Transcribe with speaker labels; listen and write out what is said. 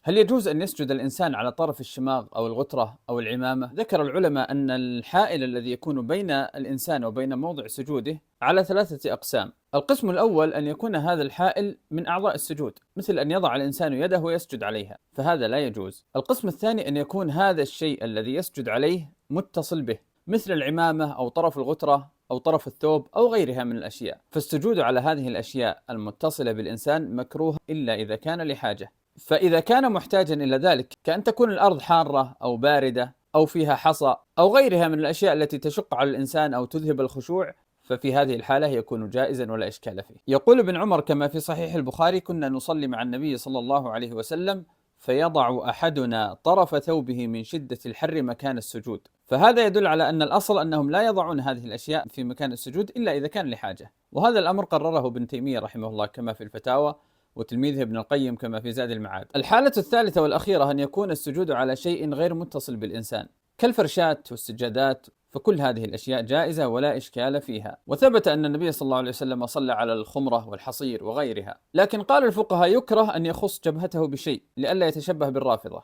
Speaker 1: هل يجوز أن يسجد الإنسان على طرف الشماغ أو الغترة أو العمامة؟ ذكر العلماء أن الحائل الذي يكون بين الإنسان وبين موضع سجوده على ثلاثة أقسام. القسم الأول أن يكون هذا الحائل من أعضاء السجود، مثل أن يضع الإنسان يده ويسجد عليها، فهذا لا يجوز. القسم الثاني أن يكون هذا الشيء الذي يسجد عليه متصل به، مثل العمامة أو طرف الغترة أو طرف الثوب أو غيرها من الأشياء، فالسجود على هذه الأشياء المتصلة بالإنسان مكروه إلا إذا كان لحاجة. فإذا كان محتاجا إلى ذلك، كأن تكون الأرض حارة أو باردة أو فيها حصى أو غيرها من الأشياء التي تشق على الإنسان أو تذهب الخشوع، ففي هذه الحالة يكون جائزا ولا إشكال فيه. يقول ابن عمر كما في صحيح البخاري: كنا نصلي مع النبي صلى الله عليه وسلم فيضع أحدنا طرف ثوبه من شدة الحر مكان السجود. فهذا يدل على أن الأصل أنهم لا يضعون هذه الأشياء في مكان السجود إلا إذا كان لحاجة، وهذا الأمر قرره ابن تيمية رحمه الله كما في الفتاوى، وتلميذه ابن القيم كما في زاد المعاد. الحالة الثالثة والأخيرة أن يكون السجود على شيء غير متصل بالإنسان كالفرشات والسجادات، فكل هذه الأشياء جائزة ولا إشكال فيها. وثبت أن النبي صلى الله عليه وسلم صلى على الخمرة والحصير وغيرها، لكن قال الفقهاء يكره أن يخص جبهته بشيء لئلا يتشبه بالرافضة.